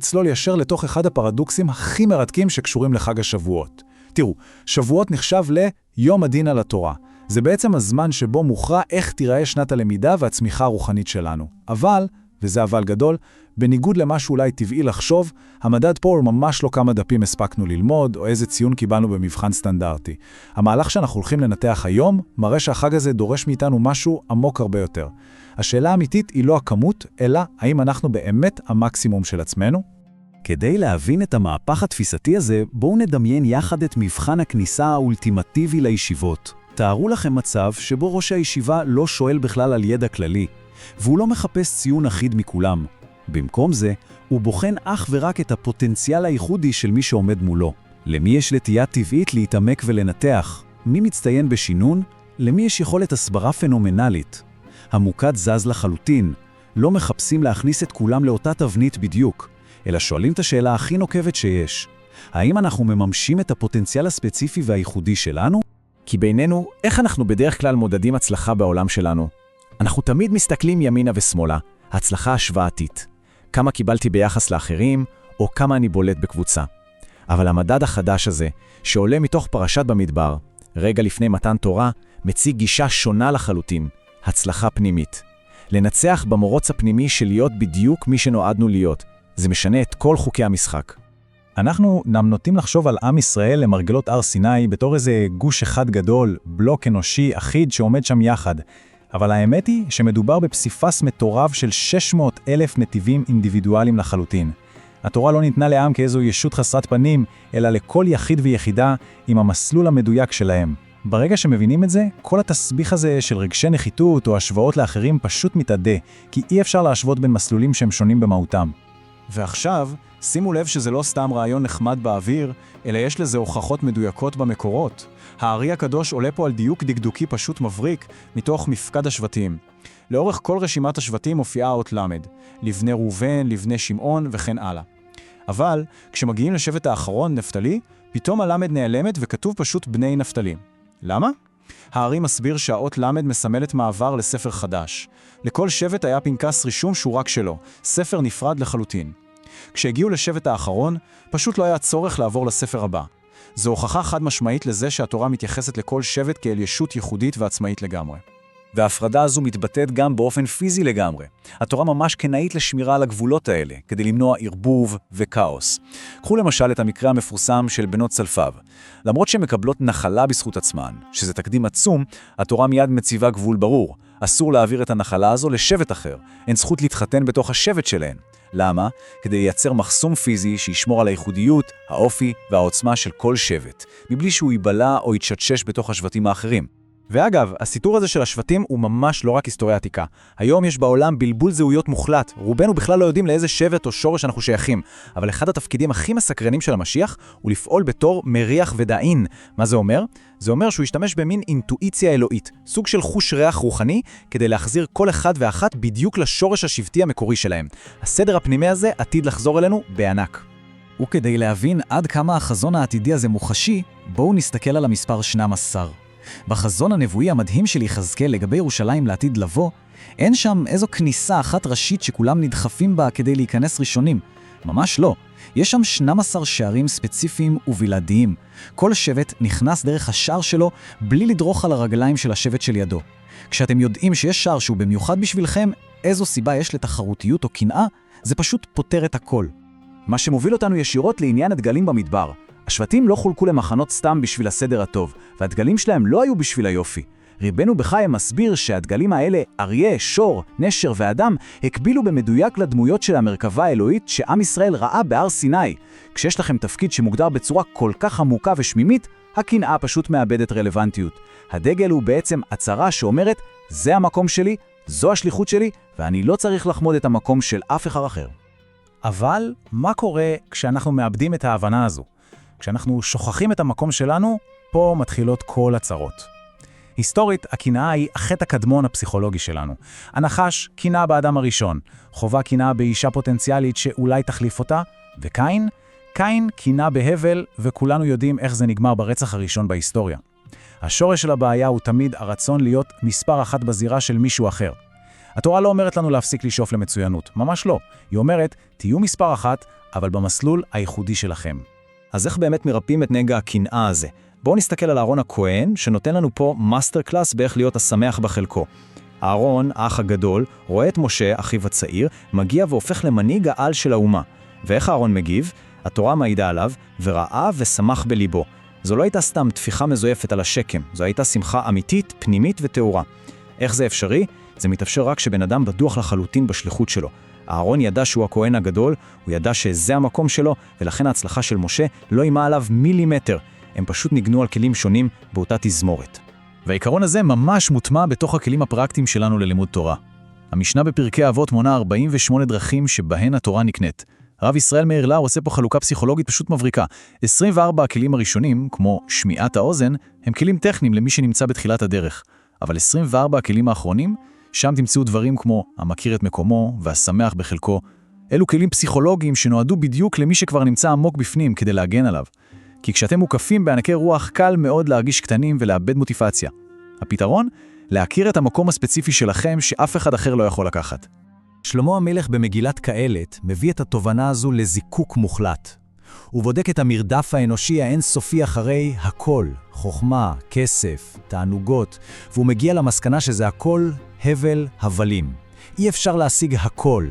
לצלול ישר לתוך אחד הפרדוקסים הכי מרתקים שקשורים לחג השבועות. תראו, שבועות נחשב ליום הדין על התורה. זה בעצם הזמן שבו מוכרע איך תיראה שנת הלמידה והצמיחה הרוחנית שלנו. אבל, וזה אבל גדול, בניגוד למה שאולי טבעי לחשוב, המדד פה הוא ממש לא כמה דפים הספקנו ללמוד, או איזה ציון קיבלנו במבחן סטנדרטי. המהלך שאנחנו הולכים לנתח היום, מראה שהחג הזה דורש מאיתנו משהו עמוק הרבה יותר. השאלה האמיתית היא לא הכמות, אלא האם אנחנו באמת המקסימום של עצמנו? כדי להבין את המהפך התפיסתי הזה, בואו נדמיין יחד את מבחן הכניסה האולטימטיבי לישיבות. תארו לכם מצב שבו ראש הישיבה לא שואל בכלל על ידע כללי, והוא לא מחפש ציון אחיד מכולם. במקום זה, הוא בוחן אך ורק את הפוטנציאל הייחודי של מי שעומד מולו. למי יש נטייה טבעית להתעמק ולנתח? מי מצטיין בשינון? למי יש יכולת הסברה פנומנלית? המוקד זז לחלוטין. לא מחפשים להכניס את כולם לאותה תבנית בדיוק, אלא שואלים את השאלה הכי נוקבת שיש. האם אנחנו מממשים את הפוטנציאל הספציפי והייחודי שלנו? כי בינינו, איך אנחנו בדרך כלל מודדים הצלחה בעולם שלנו? אנחנו תמיד מסתכלים ימינה ושמאלה, הצלחה השוואתית. כמה קיבלתי ביחס לאחרים, או כמה אני בולט בקבוצה. אבל המדד החדש הזה, שעולה מתוך פרשת במדבר, רגע לפני מתן תורה, מציג גישה שונה לחלוטין, הצלחה פנימית. לנצח במרוץ הפנימי של להיות בדיוק מי שנועדנו להיות. זה משנה את כל חוקי המשחק. אנחנו נוטים לחשוב על עם ישראל למרגלות הר סיני בתור איזה גוש אחד גדול, בלוק אנושי אחיד שעומד שם יחד. אבל האמת היא שמדובר בפסיפס מטורף של 600,000 נתיבים אינדיבידואליים לחלוטין. התורה לא ניתנה לעם כאיזו ישות חסרת פנים, אלא לכל יחיד ויחידה עם המסלול המדויק שלהם. ברגע שמבינים את זה, כל התסביך הזה של רגשי נחיתות או השוואות לאחרים פשוט מתעדה, כי אי אפשר להשוות בין מסלולים שהם שונים במהותם. ועכשיו, שימו לב שזה לא סתם רעיון נחמד באוויר, אלא יש לזה הוכחות מדויקות במקורות. הארי הקדוש עולה פה על דיוק דקדוקי פשוט מבריק מתוך מפקד השבטים. לאורך כל רשימת השבטים מופיעה אות למד, לבני ראובן, לבני שמעון וכן הלאה. אבל כשמגיעים לשבט האחרון, נפתלי, פתאום הלמד נעלמת וכתוב פשוט בני נפתלי. למה? הארי מסביר שהאות למד מסמלת מעבר לספר חדש. לכל שבט היה פנקס רישום שהוא רק שלו, ספר נפרד לחלוטין. כשהגיעו לשבט האחרון, פשוט לא היה צורך לעבור לספר הבא. זו הוכחה חד משמעית לזה שהתורה מתייחסת לכל שבט כאל ישות ייחודית ועצמאית לגמרי. וההפרדה הזו מתבטאת גם באופן פיזי לגמרי. התורה ממש קנאית לשמירה על הגבולות האלה, כדי למנוע ערבוב וכאוס. קחו למשל את המקרה המפורסם של בנות צלפב. למרות שהן מקבלות נחלה בזכות עצמן, שזה תקדים עצום, התורה מיד מציבה גבול ברור. אסור להעביר את הנחלה הזו לשבט אחר. אין זכות להתחתן בתוך השבט שלהן. למה? כדי לייצר מחסום פיזי שישמור על הייחודיות, האופי והעוצמה של כל שבט, מבלי שהוא ייבלע או יתשתשש בתוך השבטים האחרים. ואגב, הסיפור הזה של השבטים הוא ממש לא רק היסטוריה עתיקה. היום יש בעולם בלבול זהויות מוחלט. רובנו בכלל לא יודעים לאיזה שבט או שורש אנחנו שייכים. אבל אחד התפקידים הכי מסקרנים של המשיח הוא לפעול בתור מריח ודאין. מה זה אומר? זה אומר שהוא ישתמש במין אינטואיציה אלוהית, סוג של חוש ריח רוחני, כדי להחזיר כל אחד ואחת בדיוק לשורש השבטי המקורי שלהם. הסדר הפנימי הזה עתיד לחזור אלינו בענק. וכדי להבין עד כמה החזון העתידי הזה מוחשי, בואו נסתכל על המספר 12. בחזון הנבואי המדהים של יחזקאל לגבי ירושלים לעתיד לבוא, אין שם איזו כניסה אחת ראשית שכולם נדחפים בה כדי להיכנס ראשונים. ממש לא. יש שם 12 שערים ספציפיים ובלעדיים. כל שבט נכנס דרך השער שלו בלי לדרוך על הרגליים של השבט של ידו. כשאתם יודעים שיש שער שהוא במיוחד בשבילכם, איזו סיבה יש לתחרותיות או קנאה, זה פשוט פותר את הכל. מה שמוביל אותנו ישירות לעניין הדגלים במדבר. השבטים לא חולקו למחנות סתם בשביל הסדר הטוב, והדגלים שלהם לא היו בשביל היופי. ריבנו בחיים מסביר שהדגלים האלה, אריה, שור, נשר ואדם, הקבילו במדויק לדמויות של המרכבה האלוהית שעם ישראל ראה בהר סיני. כשיש לכם תפקיד שמוגדר בצורה כל כך עמוקה ושמימית, הקנאה פשוט מאבדת רלוונטיות. הדגל הוא בעצם הצהרה שאומרת, זה המקום שלי, זו השליחות שלי, ואני לא צריך לחמוד את המקום של אף אחד אחר. אבל מה קורה כשאנחנו מאבדים את ההבנה הזו? כשאנחנו שוכחים את המקום שלנו, פה מתחילות כל הצרות. היסטורית, הקנאה היא החטא הקדמון הפסיכולוגי שלנו. הנחש קנאה באדם הראשון, חובה קנאה באישה פוטנציאלית שאולי תחליף אותה, וקין? קין קנאה בהבל, וכולנו יודעים איך זה נגמר ברצח הראשון בהיסטוריה. השורש של הבעיה הוא תמיד הרצון להיות מספר אחת בזירה של מישהו אחר. התורה לא אומרת לנו להפסיק לשאוף למצוינות, ממש לא. היא אומרת, תהיו מספר אחת, אבל במסלול הייחודי שלכם. אז איך באמת מרפאים את נגע הקנאה הזה? בואו נסתכל על אהרון הכהן, שנותן לנו פה מאסטר קלאס באיך להיות השמח בחלקו. אהרון, האח הגדול, רואה את משה, אחיו הצעיר, מגיע והופך למנהיג העל של האומה. ואיך אהרון מגיב? התורה מעידה עליו, וראה ושמח בליבו. זו לא הייתה סתם תפיחה מזויפת על השקם, זו הייתה שמחה אמיתית, פנימית ותאורה. איך זה אפשרי? זה מתאפשר רק כשבן אדם בטוח לחלוטין בשליחות שלו. אהרון ידע שהוא הכהן הגדול, הוא ידע שזה המקום שלו, ולכן ההצלחה של משה לא אימה עליו מילימטר. הם פשוט ניגנו על כלים שונים באותה תזמורת. והעיקרון הזה ממש מוטמע בתוך הכלים הפרקטיים שלנו ללימוד תורה. המשנה בפרקי אבות מונה 48 דרכים שבהן התורה נקנית. הרב ישראל מאיר לאו עושה פה חלוקה פסיכולוגית פשוט מבריקה. 24 הכלים הראשונים, כמו שמיעת האוזן, הם כלים טכניים למי שנמצא בתחילת הדרך. אבל 24 הכלים האחרונים, שם תמצאו דברים כמו המכיר את מקומו והשמח בחלקו. אלו כלים פסיכולוגיים שנועדו בדיוק למי שכבר נמצא עמוק בפנים כדי להגן עליו. כי כשאתם מוקפים בענקי רוח, קל מאוד להרגיש קטנים ולאבד מוטיבציה. הפתרון? להכיר את המקום הספציפי שלכם שאף אחד אחר לא יכול לקחת. שלמה המלך במגילת קהלת מביא את התובנה הזו לזיקוק מוחלט. הוא בודק את המרדף האנושי האינסופי אחרי הכל, חוכמה, כסף, תענוגות, והוא מגיע למסקנה שזה הכל הבל הבלים. אי אפשר להשיג הכל,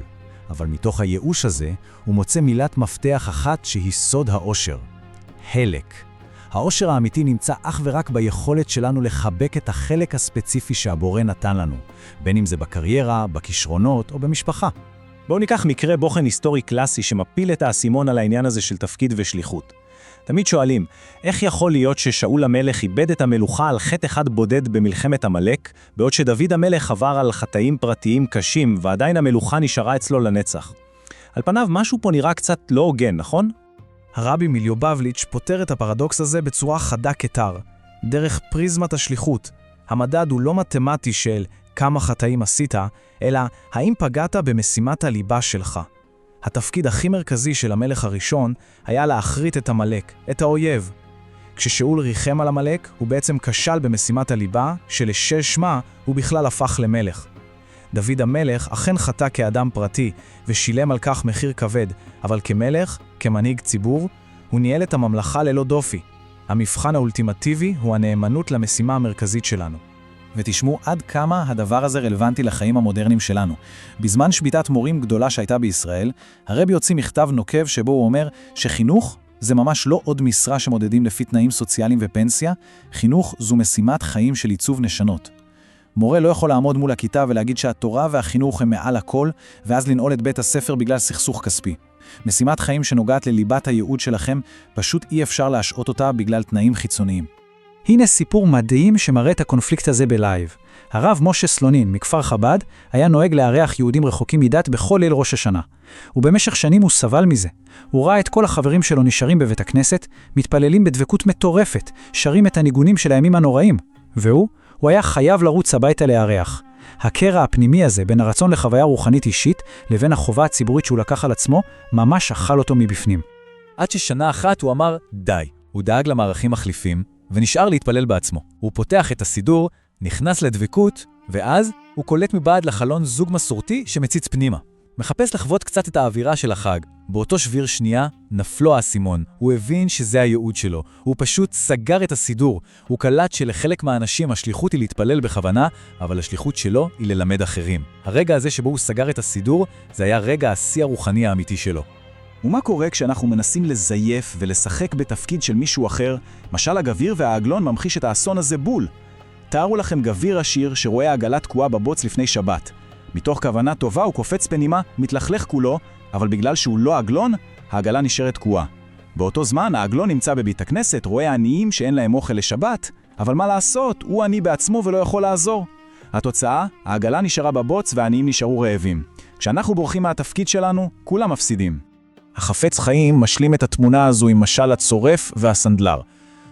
אבל מתוך הייאוש הזה הוא מוצא מילת מפתח אחת שהיא סוד האושר. חלק. האושר האמיתי נמצא אך ורק ביכולת שלנו לחבק את החלק הספציפי שהבורא נתן לנו, בין אם זה בקריירה, בכישרונות או במשפחה. בואו ניקח מקרה בוחן היסטורי קלאסי שמפיל את האסימון על העניין הזה של תפקיד ושליחות. תמיד שואלים, איך יכול להיות ששאול המלך איבד את המלוכה על חטא אחד בודד במלחמת עמלק, בעוד שדוד המלך עבר על חטאים פרטיים קשים ועדיין המלוכה נשארה אצלו לנצח? על פניו משהו פה נראה קצת לא הוגן, נכון? הרבי מליובביץ' פותר את הפרדוקס הזה בצורה חדה כתר, דרך פריזמת השליחות. המדד הוא לא מתמטי של כמה חטאים עשית, אלא האם פגעת במשימת הליבה שלך. התפקיד הכי מרכזי של המלך הראשון היה להחריט את עמלק, את האויב. כששאול ריחם על עמלק, הוא בעצם כשל במשימת הליבה, שלשמה הוא בכלל הפך למלך. דוד המלך אכן חטא כאדם פרטי, ושילם על כך מחיר כבד, אבל כמלך, כמנהיג ציבור, הוא ניהל את הממלכה ללא דופי. המבחן האולטימטיבי הוא הנאמנות למשימה המרכזית שלנו. ותשמעו עד כמה הדבר הזה רלוונטי לחיים המודרניים שלנו. בזמן שביתת מורים גדולה שהייתה בישראל, הרבי יוציא מכתב נוקב שבו הוא אומר שחינוך זה ממש לא עוד משרה שמודדים לפי תנאים סוציאליים ופנסיה, חינוך זו משימת חיים של עיצוב נשנות. מורה לא יכול לעמוד מול הכיתה ולהגיד שהתורה והחינוך הם מעל הכל, ואז לנעול את בית הספר בגלל סכסוך כספי. משימת חיים שנוגעת לליבת הייעוד שלכם, פשוט אי אפשר להשעות אותה בגלל תנאים חיצוניים. הנה סיפור מדהים שמראה את הקונפליקט הזה בלייב. הרב משה סלונין מכפר חב"ד היה נוהג לארח יהודים רחוקים מדת בכל ליל ראש השנה. ובמשך שנים הוא סבל מזה. הוא ראה את כל החברים שלו נשארים בבית הכנסת, מתפללים בדבקות מטורפת, שרים את הניגונים של הימים הנוראים. והוא היה חייב לרוץ הביתה לארח. הקרע הפנימי הזה בין הרצון לחוויה רוחנית אישית לבין החובה הציבורית שהוא לקח על עצמו, ממש אכל אותו מבפנים. עד ששנה אחת הוא אמר די. הוא דאג למערכים מחליפים ונשאר להתפלל בעצמו. הוא פותח את הסידור, נכנס לדבקות, ואז הוא קולט מבעד לחלון זוג מסורתי שמציץ פנימה. מחפש לחוות קצת את האווירה של החג. באותו שביר שנייה נפלו האסימון. הוא הבין שזה הייעוד שלו. הוא פשוט סגר את הסידור. הוא קלט שלחלק מהאנשים השליחות היא להתפלל בכוונה, אבל השליחות שלו היא ללמד אחרים. הרגע הזה שבו הוא סגר את הסידור, זה היה רגע השיא הרוחני האמיתי שלו. ומה קורה כשאנחנו מנסים לזייף ולשחק בתפקיד של מישהו אחר? משל הגביר והעגלון ממחיש את האסון הזה בול. תארו לכם גביר עשיר שרואה העגלה תקועה בבוץ לפני שבת. מתוך כוונה טובה הוא קופץ פנימה, מתלכלך כולו, אבל בגלל שהוא לא עגלון, העגלה נשארת תקועה. באותו זמן העגלון נמצא בבית הכנסת, רואה עניים שאין להם אוכל לשבת, אבל מה לעשות? הוא עני בעצמו ולא יכול לעזור. התוצאה, העגלה נשארה בבוץ והעניים נשארו רעבים. כשאנחנו בורחים מהתפקיד שלנו, כולם מפסידים. החפץ חיים משלים את התמונה הזו עם משל הצורף והסנדלר.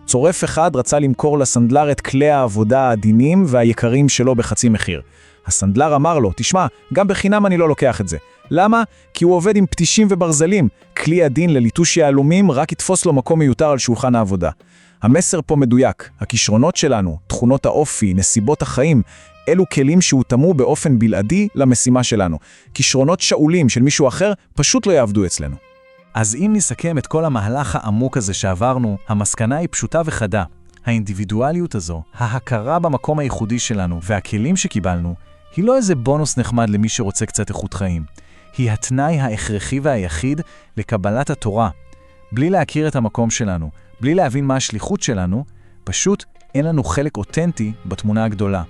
צורף אחד רצה למכור לסנדלר את כלי העבודה העדינים והיקרים שלו בחצי מחיר. הסנדלר אמר לו, תשמע, גם בחינם אני לא לוקח את זה. למה? כי הוא עובד עם פטישים וברזלים. כלי עדין לליטוש יהלומים רק יתפוס לו מקום מיותר על שולחן העבודה. המסר פה מדויק. הכישרונות שלנו, תכונות האופי, נסיבות החיים, אלו כלים שהותאמו באופן בלעדי למשימה שלנו. כישרונות שאולים של מישהו אחר פשוט לא יעבדו אצלנו. אז אם נסכם את כל המהלך העמוק הזה שעברנו, המסקנה היא פשוטה וחדה. האינדיבידואליות הזו, ההכרה במקום הייחודי שלנו והכלים שקיבלנו, היא לא איזה בונוס נחמד למי שרוצה קצת איכות חיים. היא התנאי ההכרחי והיחיד לקבלת התורה. בלי להכיר את המקום שלנו, בלי להבין מה השליחות שלנו, פשוט אין לנו חלק אותנטי בתמונה הגדולה.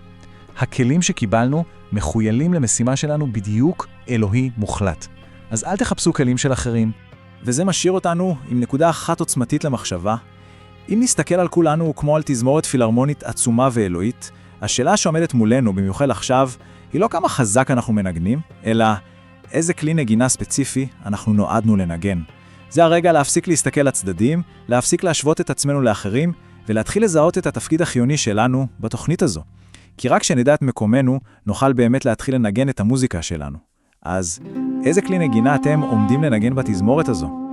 הכלים שקיבלנו מחוילים למשימה שלנו בדיוק אלוהי מוחלט. אז אל תחפשו כלים של אחרים. וזה משאיר אותנו עם נקודה אחת עוצמתית למחשבה. אם נסתכל על כולנו כמו על תזמורת פילהרמונית עצומה ואלוהית, השאלה שעומדת מולנו, במיוחד עכשיו, היא לא כמה חזק אנחנו מנגנים, אלא איזה כלי נגינה ספציפי אנחנו נועדנו לנגן. זה הרגע להפסיק להסתכל לצדדים, להפסיק להשוות את עצמנו לאחרים, ולהתחיל לזהות את התפקיד החיוני שלנו בתוכנית הזו. כי רק כשנדע את מקומנו, נוכל באמת להתחיל לנגן את המוזיקה שלנו. אז איזה כלי נגינה אתם עומדים לנגן בתזמורת הזו?